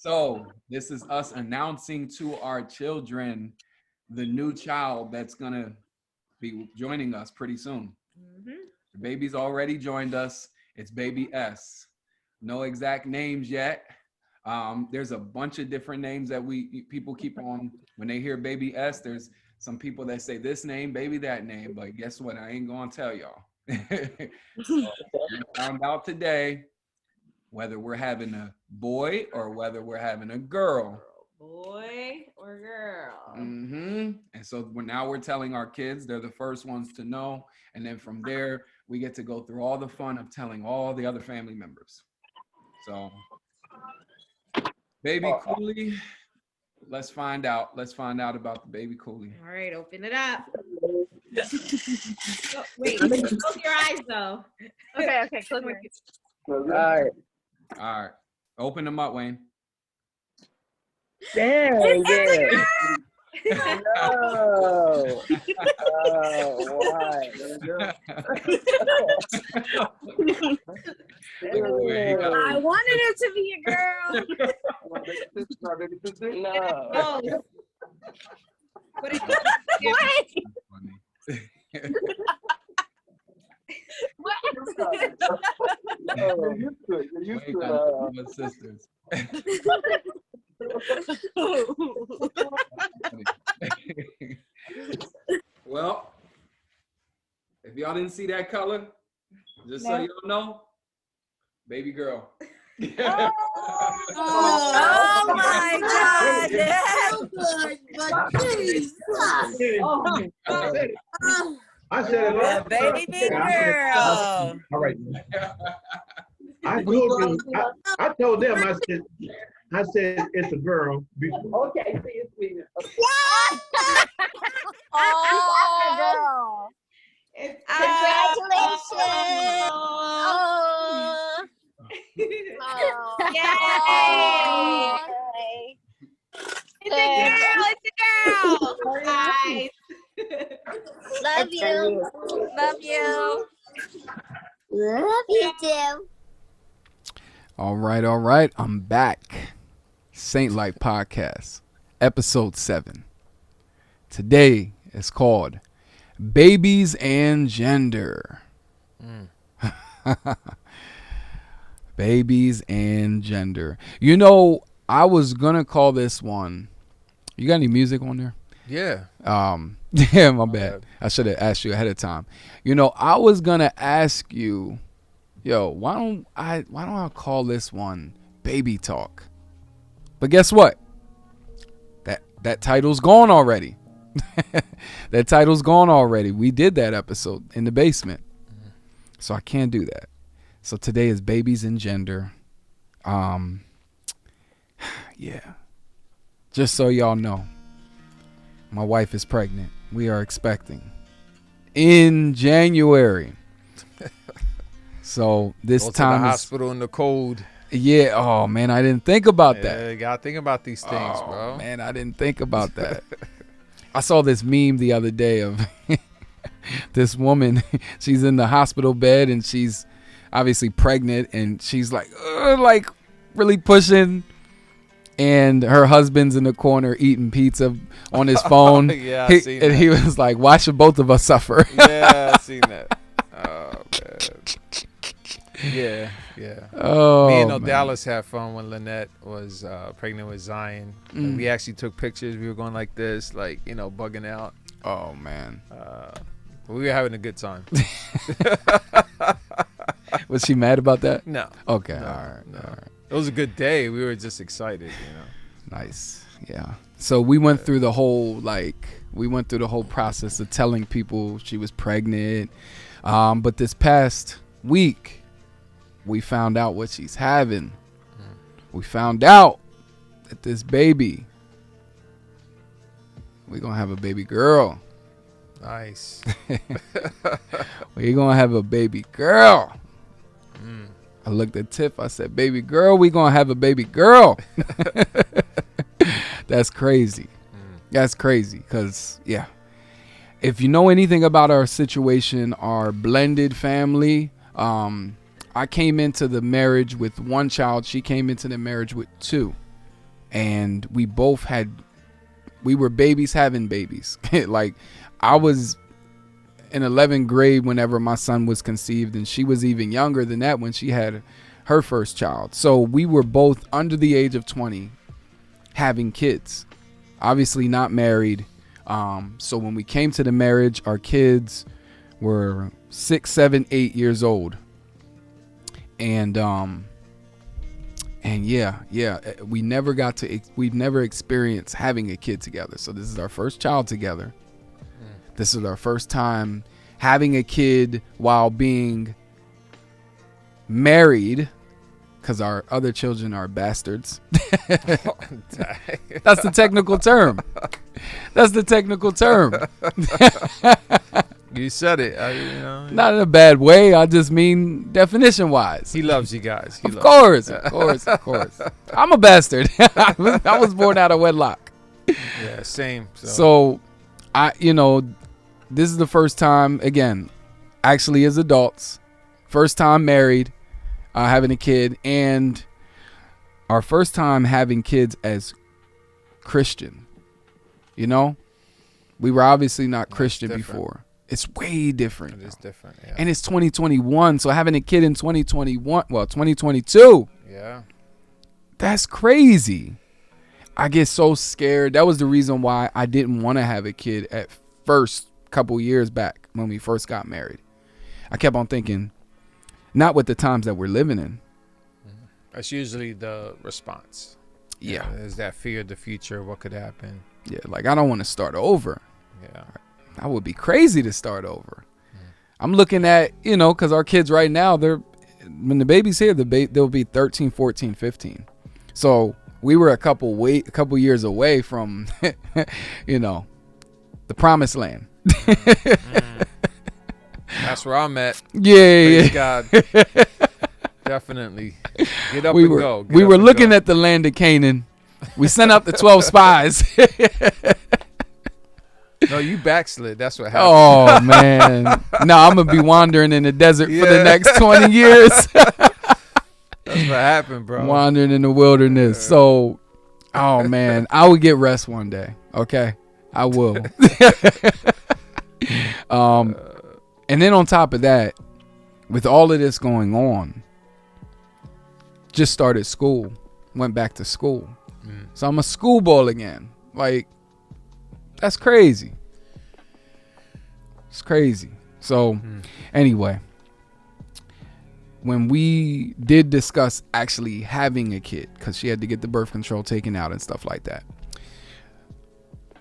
So this is us announcing to our children the new child that's gonna be joining us pretty soon. The baby's already joined us. It's baby S. No exact names yet. There's a bunch of different names that people keep on when they hear baby S. There's some people that say this name, baby that name, but guess what? I ain't gonna tell y'all. So we found out today whether we're having a boy or whether we're having a girl. Boy or girl. And so now we're telling our kids, they're the first ones to know. And then from there, we get to go through all the fun of telling all the other family members. So, baby Cooley, let's find out. Let's find out about the baby Cooley. All right, open it up. Oh, wait, close your eyes though. Okay, close your eyes. All right. All right. Open them up, Wayne. Damn, yeah. No. Why? I wanted it to be a girl. No. Oh. What is it? You're used to Wayne got sisters. Well, if y'all didn't see that color, just so y'all know, baby girl. Oh my God! That's good, but Jesus. I said it. Baby girl. All right. I told you. I told them. I said it's a girl. Okay, see it's me. Oh, girl. Congratulations. Oh. Yay. It's a girl. Nice. Love you. Love you. Love you too. All right. I'm back. Saint Light Podcast, episode 7. Today is called Babies and Gender. Babies and Gender. You know, I was gonna call this one. You got any music on there? Yeah. Yeah, my bad. I should have asked you ahead of time. You know, I was gonna ask you, yo, why don't I call this one Baby Talk? But guess what? That title's gone already. That title's gone already. We did that episode in the basement. So I can't do that. So today is Babies and Gender. Yeah. Just so y'all know, my wife is pregnant. We are expecting in January. So this Go time to the is, hospital in the cold. Yeah. Oh man, I didn't think about that. Yeah, you gotta think about these things, bro. Man, I didn't think about that. I saw this meme the other day of this woman. She's in the hospital bed and she's obviously pregnant and she's like really pushing. And her husband's in the corner eating pizza on his phone. Yeah, I seen that. And he was like, "Why should both of us suffer?" Yeah, I seen that. Oh man. Yeah. Oh, me and man. Dallas had fun when Lynette was pregnant with Zion. Like, we actually took pictures. We were going like this, like, you know, bugging out. Oh man. We were having a good time. Was she mad about that? No. Okay. No, All right. It was a good day. We were just excited, you know. Nice. Yeah. So we went through the whole process of telling people she was pregnant. But this past week, we found out what she's having. We found out that this baby, we're going to have a baby girl. Nice. We're going to have a baby girl. I looked at Tiff. I said, "Baby girl, we going to have a baby girl." That's crazy. That's crazy because, yeah. If you know anything about our situation, our blended family, I came into the marriage with one child. She came into the marriage with 2. and we were babies having babies. Like, I was in 11th grade whenever my son was conceived, and she was even younger than that when she had her first child. So we were both under the age of 20 having kids, obviously not married. So when we came to the marriage, our kids were 6, 7, 8 years old. And yeah, we've never experienced having a kid together. So this is our first child together. This is our first time having a kid while being married, because our other children are bastards. That's the technical term. You said it. Not in a bad way. I just mean definition wise. He loves you guys. Of course. I'm a bastard. I was born out of wedlock. Yeah, same. So this is the first time, again, actually as adults, first time married, having a kid, and our first time having kids as Christian. We were obviously not Christian before. It's way different. It is different, yeah. And it's 2021, so having a kid in 2022. Yeah. That's crazy. I get so scared. That was the reason why I didn't want to have a kid at first, couple years back when we first got married. I kept on thinking, not with the times that we're living in. That's usually the response. Yeah. Is that fear of the future, what could happen. Yeah, like I don't want to start over. Yeah. I would be crazy to start over. I'm looking at, because our kids right now, when the baby's here, they'll be 13, 14, 15. So we were a couple years away from, the promised land. That's where I'm at. Yeah. Praise God. Definitely. Get up we and were, go. We were looking at the land of Canaan. We sent out the 12 spies. No, you backslid. That's what happened. Oh, man. No, I'm going to be wandering in the desert for the next 20 years. That's what happened, bro. Wandering in the wilderness. Yeah. So, oh, man. I will get rest one day. Okay? I will. And then on top of that, with all of this going on, just started school. Went back to school. So I'm a schoolboy again. Like, that's crazy. It's crazy. So anyway, when we did discuss actually having a kid, because she had to get the birth control taken out and stuff like that,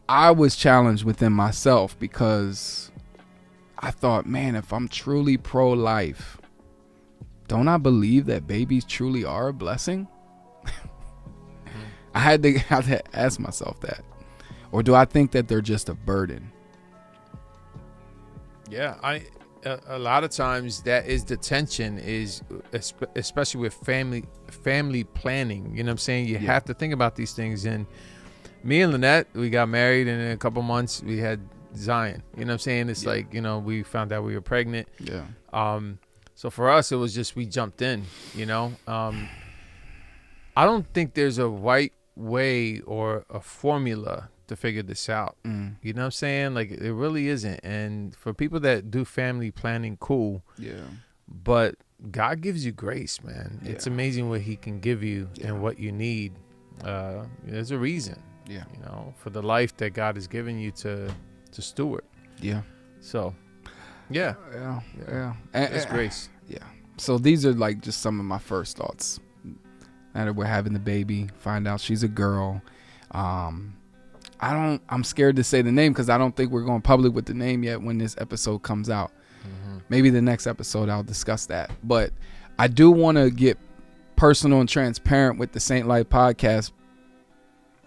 I was challenged within myself because I thought, man, if I'm truly pro-life, don't I believe that babies truly are a blessing? I had to ask myself that. Or do I think that they're just a burden? Yeah, a lot of times that is the tension, is especially with family planning. You know what I'm saying? You have to think about these things. And me and Lynette, we got married, and in a couple months we had Zion. You know what I'm saying? It's like, we found out we were pregnant. Yeah. So for us, it was just, we jumped in, I don't think there's a right way or a formula to figure this out. You know what I'm saying? Like, it really isn't. And for people that do family planning, cool. Yeah. But God gives you grace, man. Yeah. It's amazing what he can give you and what you need. There's a reason. Yeah. For the life that God has given you to steward. Yeah. So, yeah. It's grace. Yeah. So these are like just some of my first thoughts. Now that we're having the baby, find out she's a girl. I'm scared to say the name because I don't think we're going public with the name yet when this episode comes out. Maybe the next episode I'll discuss that. But I do want to get personal and transparent with the Saint Life podcast,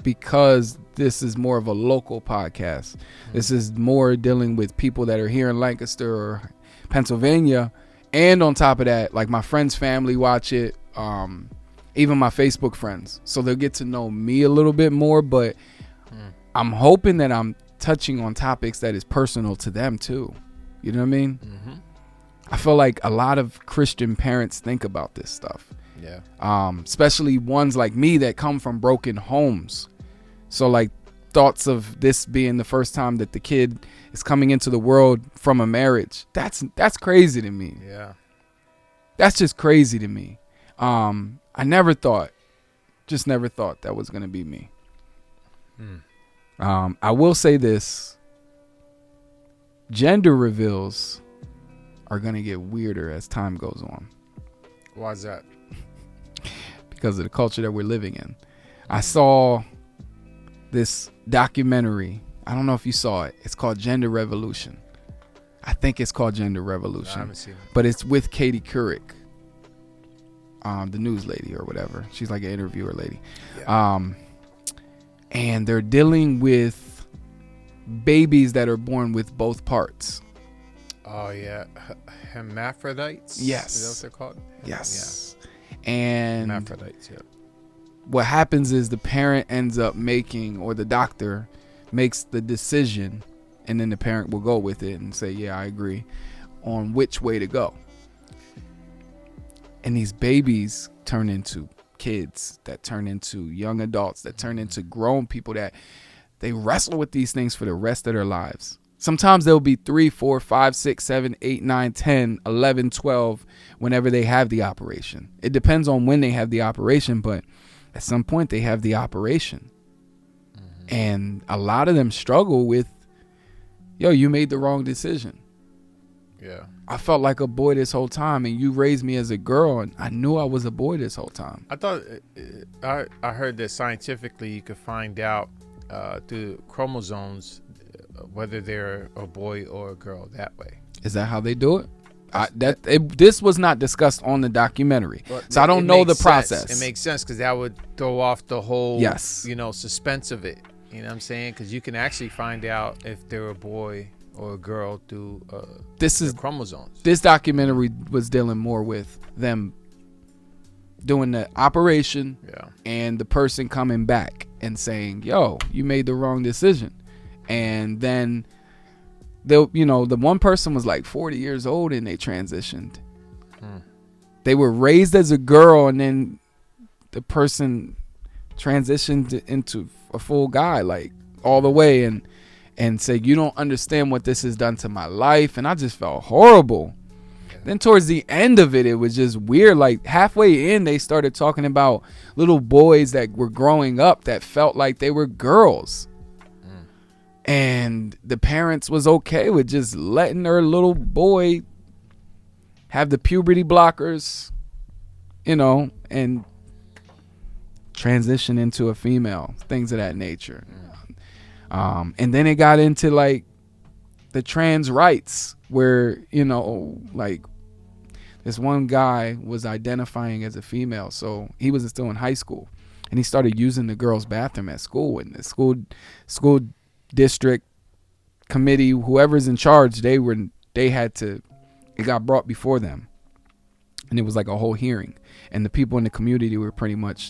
because this is more of a local podcast. This is more dealing with people that are here in Lancaster or Pennsylvania. And on top of that, like my friends' family watch it. Even my Facebook friends. So they'll get to know me a little bit more, but I'm hoping that I'm touching on topics that is personal to them too. You know what I mean? I feel like a lot of Christian parents think about this stuff. Yeah. Especially ones like me that come from broken homes. So like thoughts of this being the first time that the kid is coming into the world from a marriage, that's crazy to me. Yeah. That's just crazy to me. I never thought that was gonna be me. I will say this: gender reveals are gonna get weirder as time goes on. Why is that? Because of the culture that we're living in. I saw this documentary. I don't know if you saw it. It's called Gender Revolution. I think it's called Gender Revolution. I haven't seen it. But it's with Katie Couric, the news lady or whatever. She's like an interviewer lady. Yeah. And they're dealing with babies that are born with both parts. Oh yeah, hermaphrodites. Yes. Is that what they're called? Yes. And Hermaphrodites. Yeah. what happens is the parent ends up making, or the doctor makes the decision, and then the parent will go with it and say, yeah, I agree, on which way to go. And these babies turn into kids, that turn into young adults, that turn into grown people, that they wrestle with these things for the rest of their lives. Sometimes they'll be 3, 4, 5, 6, 7, 8, 9, 10, 11, 12 whenever they have the operation. It depends on when they have the operation, but at some point they have the operation. And a lot of them struggle with, yo, you made the wrong decision. Yeah. I felt like a boy this whole time, and you raised me as a girl, and I knew I was a boy this whole time. I thought I heard that scientifically you could find out through chromosomes whether they're a boy or a girl that way. Is that how they do it? This was not discussed on the documentary, But so I don't know the makes process. sense. It makes sense because that would throw off the whole, Yes. suspense of it. You know what I'm saying? Because you can actually find out if they're a boy or a girl through their chromosomes. This documentary was dealing more with them doing the operation, and the person coming back and saying, yo, you made the wrong decision. And then the one person was like 40 years old and they transitioned. They were raised as a girl, and then the person transitioned into a full guy, like all the way, and said, you don't understand what this has done to my life. And I just felt horrible. Then towards the end of it, it was just weird. Like halfway in, they started talking about little boys that were growing up that felt like they were girls. And the parents was okay with just letting their little boy have the puberty blockers, and transition into a female, things of that nature. And then it got into like the trans rights where, like this one guy was identifying as a female. So he was still in high school, and he started using the girls' bathroom at school, and the school district committee, whoever's in charge, it got brought before them, and it was like a whole hearing. And the people in the community were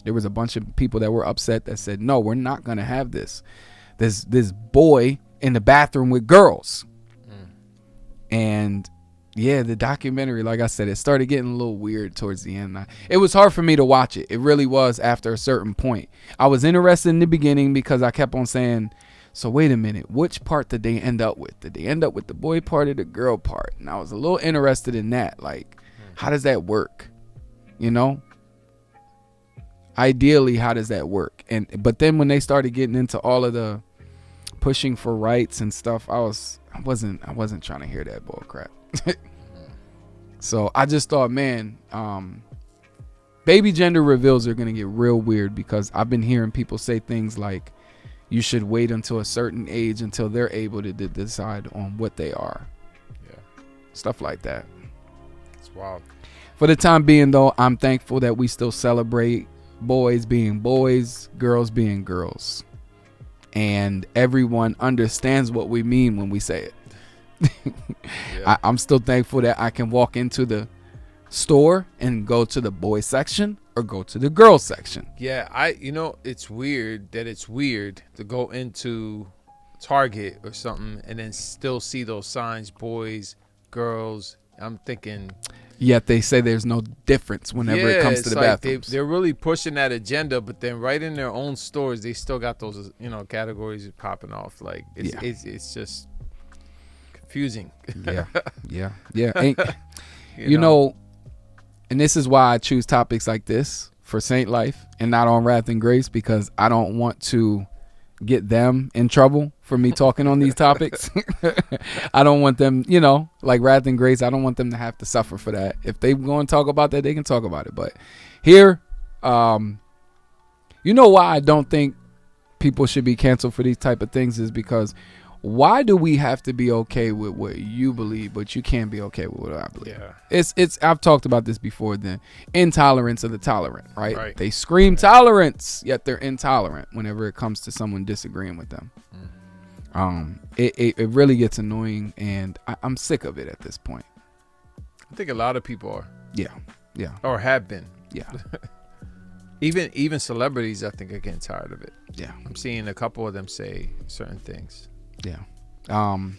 there was a bunch of people that were upset that said, no, we're not going to have this boy in the bathroom with girls. And yeah, the documentary, like I said, it started getting a little weird towards the end. It was hard for me to watch it. It really was. After a certain point, I was interested in the beginning because I kept on saying, so wait a minute, which part did they end up with? Did they end up with the boy part or the girl part? And I was a little interested in that. Like, how does that work? Ideally, how does that work? But then when they started getting into all of the pushing for rights and stuff, I wasn't trying to hear that bull crap. So I just thought, man, baby gender reveals are gonna get real weird, because I've been hearing people say things like, you should wait until a certain age until they're able to decide on what they are. Yeah. Stuff like that. It's wild. For the time being, though, I'm thankful that we still celebrate boys being boys, girls being girls. And everyone understands what we mean when we say it. Yeah. I'm still thankful that I can walk into the store and go to the boy section or go to the girl section. Yeah, it's weird to go into Target or something and then still see those signs, boys, girls. I'm thinking, Yet they say there's no difference whenever it comes to the bathrooms. They're really pushing that agenda, but then right in their own stores, they still got those, categories popping off. Like it's just confusing. Yeah. Ain't, you know, and this is why I choose topics like this for Saint Life and not on Wrath and Grace, because I don't want to get them in trouble for me talking on these topics. I don't want them, like Wrath and Grace, I don't want them to have to suffer for that. If they want to talk about that, they can talk about it. But here, you know why I don't think people should be canceled for these type of things is because why do we have to be okay with what you believe, but you can't be okay with what I believe? Yeah. It's I've talked about this before, the intolerance of the tolerant, right? Right. They scream tolerance, yet they're intolerant whenever it comes to someone disagreeing with them. It really gets annoying, and I'm sick of it at this point. I think a lot of people are. Yeah. Or have been. Yeah. Even celebrities, I think, are getting tired of it. Yeah. I'm seeing a couple of them say certain things. Yeah. On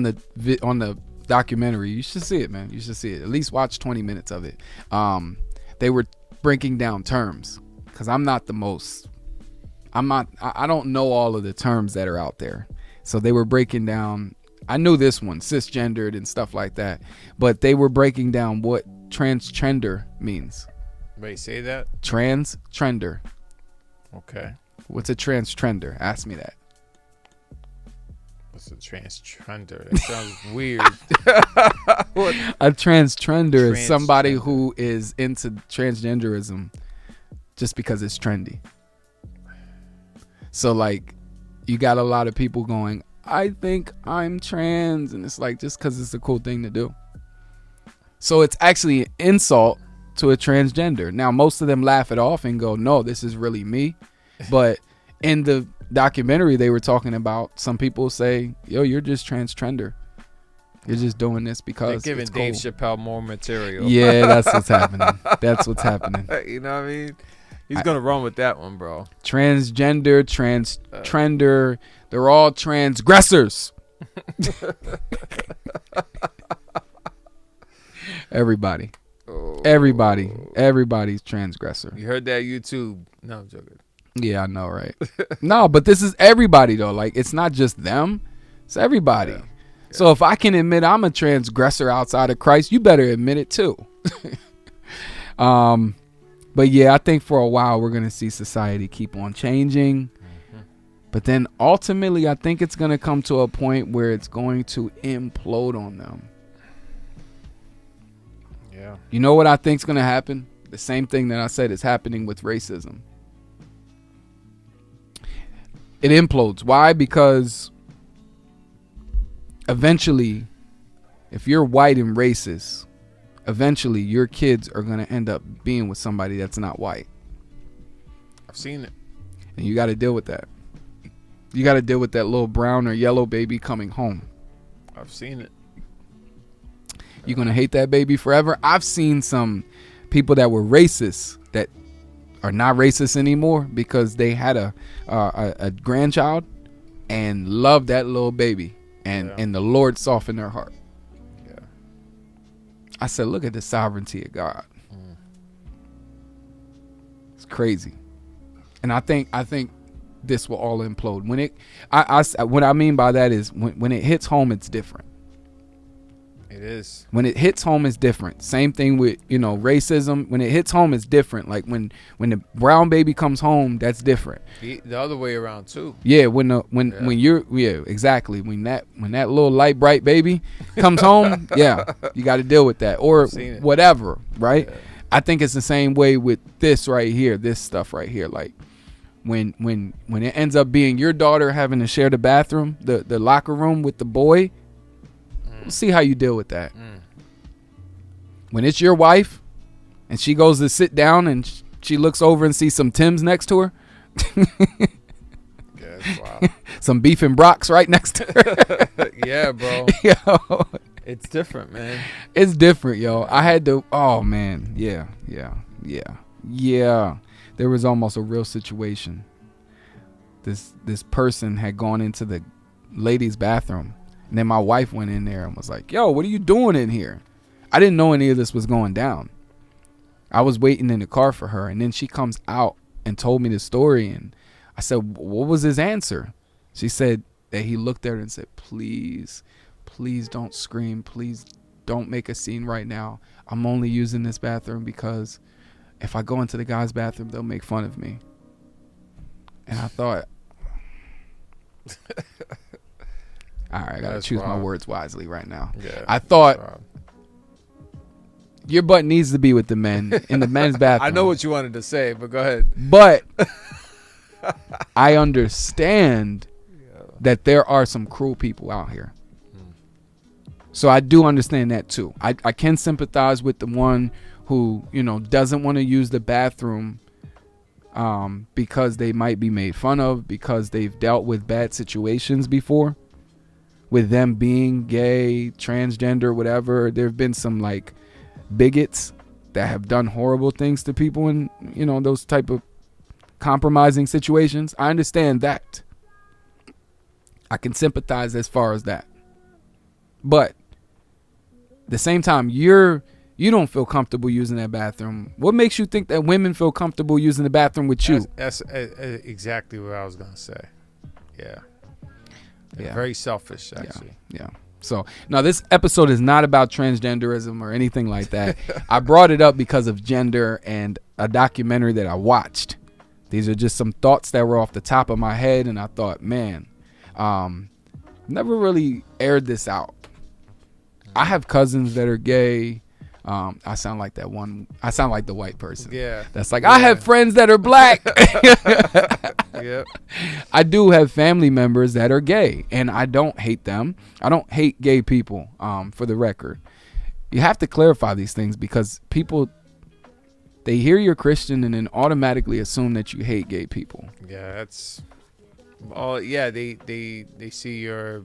the documentary, you should see it, man. You should see it. At least watch 20 minutes of it. They were breaking down terms, because I don't know all of the terms that are out there. So they were breaking down, I knew this one, cisgendered and stuff like that, but they were breaking down what transgender means. Wait, say that? Transgender. Okay. What's a transgender? Ask me that. What's a transgender? That sounds weird. A transgender is somebody who is into transgenderism just because it's trendy. So like, you got a lot of people going, I think I'm trans, and it's like just because it's a cool thing to do. So it's actually an insult to a transgender. Now most of them laugh it off and go, no, this is really me. But in the documentary, they were talking about, some people say, yo, you're just transgender. You're just doing this because they're giving it's Dave cool. Chappelle more material. Yeah, that's what's happening. That's what's happening. You know what I mean? He's gonna run with that one, bro. Transgender, trender, they're all transgressors. Everybody's transgressor. You heard that, YouTube? No, I'm joking. Yeah, I know, right? No, but this is everybody though. Like, it's not just them; it's everybody. Yeah. So if I can admit I'm a transgressor outside of Christ, you better admit it too. But yeah, I think for a while we're gonna see society keep on changing. But then ultimately, I think it's gonna come to a point where it's going to implode on them. Yeah. You know what I think's gonna happen? The same thing that I said is happening with racism. It implodes. Why? Because eventually, if you're white and racist, eventually your kids are going to end up being with somebody that's not white. I've seen it. And you got to deal with that. You got to deal with that little brown or yellow baby coming home. I've seen it. You're going to hate that baby forever. I've seen some people that were racist that are not racist anymore because they had a grandchild and loved that little baby, and the Lord softened their heart. Yeah. I said, look at the sovereignty of God. It's crazy. And I think this will all implode when what I mean by that is when it hits home, it's different. It is. When it hits home, it's different. Same thing with, racism. When it hits home, it's different. Like when the brown baby comes home, that's different. The other way around too. Yeah, when exactly. When that little light bright baby comes home, yeah, you got to deal with that or whatever, right? Yeah. I think it's the same way with this right here, this stuff right here. Like when it ends up being your daughter having to share the bathroom, the locker room with the boy. We'll see how you deal with that. When it's your wife and she goes to sit down and she looks over and sees some Timbs next to her. Wow. Some beef and brocks right next to her. Yeah, bro. Yo. It's different, man. It's different, yo. I had to, oh man. Yeah. There was almost a real situation. This person had gone into the ladies' bathroom. And then my wife went in there and was like, yo, what are you doing in here? I didn't know any of this was going down. I was waiting in the car for her, and then she comes out and told me the story, and I said, what was his answer? She said that he looked at her and said, please don't scream. Please don't make a scene right now. I'm only using this bathroom because if I go into the guy's bathroom, they'll make fun of me. And I thought, all right, I got to choose my words wisely right now. Yeah, I thought, your butt needs to be with the men in the men's bathroom. I know what you wanted to say, but go ahead. But I understand that there are some cruel people out here. So I do understand that too. I can sympathize with the one who, doesn't want to use the bathroom because they might be made fun of, because they've dealt with bad situations before with them being gay, transgender, whatever. There have been some like bigots that have done horrible things to people in, those type of compromising situations. I understand that. I can sympathize as far as that. But at the same time, you don't feel comfortable using that bathroom. What makes you think that women feel comfortable using the bathroom with you? That's exactly what I was going to say. Yeah. Yeah. Very selfish, actually. Yeah. So, now this episode is not about transgenderism or anything like that. I brought it up because of gender and a documentary that I watched. These are just some thoughts that were off the top of my head, and I thought, man, never really aired this out. I have cousins that are gay. I sound like that one. I sound like the white person. Yeah. That's like, I have friends that are black. Yep. I do have family members that are gay, and I don't hate them. I don't hate gay people, for the record. You have to clarify these things because people, they hear you're Christian and then automatically assume that you hate gay people. Yeah, that's... Oh, yeah, they see your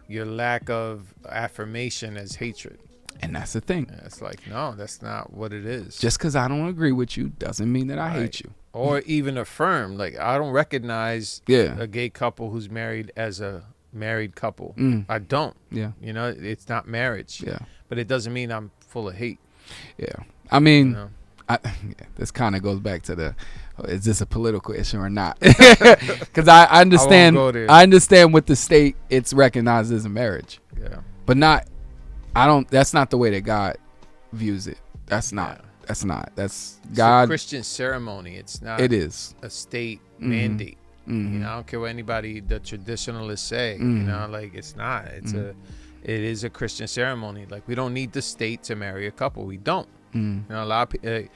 lack of affirmation as hatred. And that's the thing. And it's like, no, that's not what it is. Just because I don't agree with you doesn't mean that I hate you. Or even affirm. Like, I don't recognize a gay couple who's married as a married couple. I don't. Yeah. It's not marriage. Yeah. But it doesn't mean I'm full of hate. Yeah. I mean, this kind of goes back to is this a political issue or not? Because I understand. I understand with the state, it's recognized as a marriage. Yeah. But not. That's not the way that God views it. That's not. Yeah. That's not. That's It's God. a Christian ceremony. It's not. It is a state mandate. I don't care what anybody, the traditionalists say. Like it's not. It is a Christian ceremony. Like we don't need the state to marry a couple. We don't. A lot of people.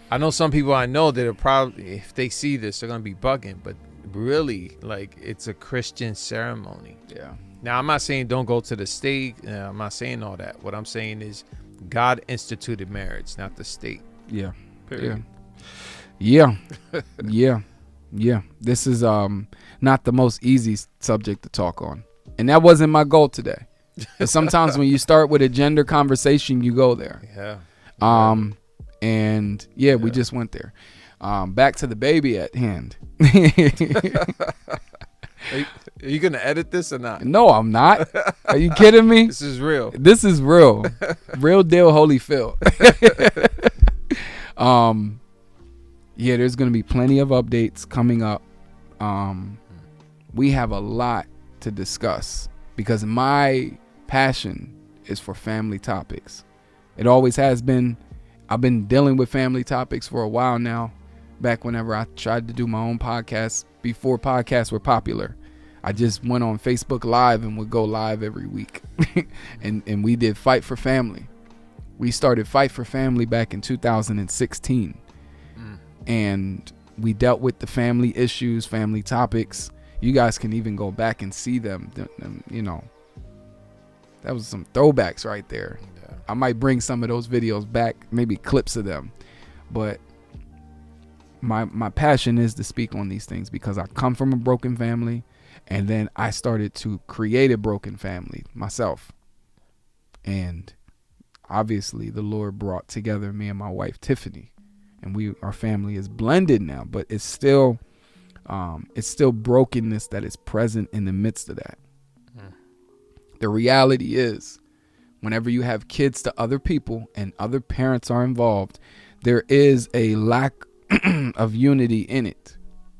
I know some people I know that are probably, if they see this, they're gonna be bugging. But really, like it's a Christian ceremony. Yeah. Now I'm not saying don't go to the state. I'm not saying all that. What I'm saying is, God instituted marriage, not the state. Yeah. Period. Yeah. Yeah. This is not the most easy subject to talk on, and that wasn't my goal today. But sometimes when you start with a gender conversation, you go there. Yeah. And we just went there. Back to the baby at hand. Are you gonna edit this or not? No, I'm not. Are you kidding me? This is real. This is real. Real deal, Holyfield. There's gonna be plenty of updates coming up. We have a lot to discuss because my passion is for family topics. It always has been. I've been dealing with family topics for a while now. Back whenever I tried to do my own podcast, before podcasts were popular, I just went on Facebook Live and would go live every week. and we did Fight for Family. We started Fight for Family back in 2016. And we dealt with the family issues, family topics. You guys can even go back and see them. That was some throwbacks right there. Yeah. I might bring some of those videos back, maybe clips of them. But my passion is to speak on these things because I come from a broken family, and then I started to create a broken family myself. And obviously the Lord brought together me and my wife Tiffany, and our family is blended now, but it's still brokenness that is present in the midst of that. The reality is, whenever you have kids to other people and other parents are involved, there is a lack of unity in it.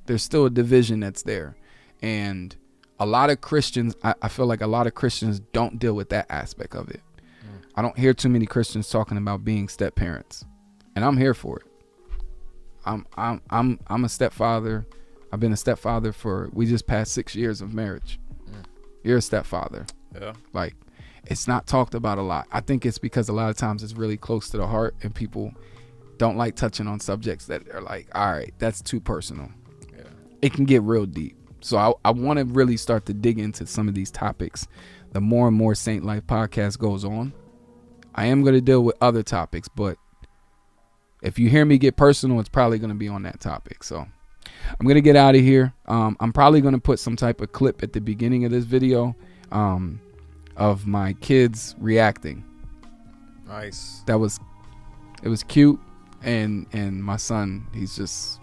There's still a division that's there. And a lot of Christians, I feel like a lot of Christians don't deal with that aspect of it. I don't hear too many Christians talking about being step parents, and I'm here for it. I'm a stepfather. I've been a stepfather we just passed 6 years of marriage. You're a stepfather. Yeah. Like, it's not talked about a lot. I think it's because a lot of times it's really close to the heart, and people don't like touching on subjects that are like, all right, that's too personal. Yeah. It can get real deep. So I want to really start to dig into some of these topics. The more and more Saint Life podcast goes on, I am going to deal with other topics, but if you hear me get personal, it's probably going to be on that topic. So I'm going to get out of here. I'm probably going to put some type of clip at the beginning of this video of my kids reacting. Nice. It was cute, and my son, he's just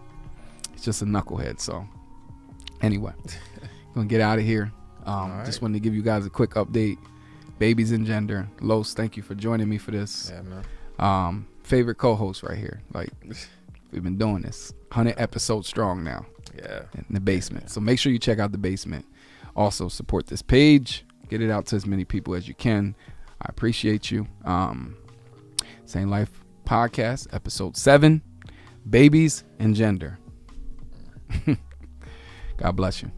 a knucklehead. So anyway, gonna get out of here. Right. Just wanted to give you guys a quick update. Babies and gender. Los, thank you for joining me for this. Yeah, man. Favorite co-host right here. Like, we've been doing this 100 episodes strong now. Yeah. In the basement. So make sure you check out the basement. Also support this page. Get it out to as many people as you can. I appreciate you. Saint Life Podcast, episode 7, Babies and Gender. God bless you.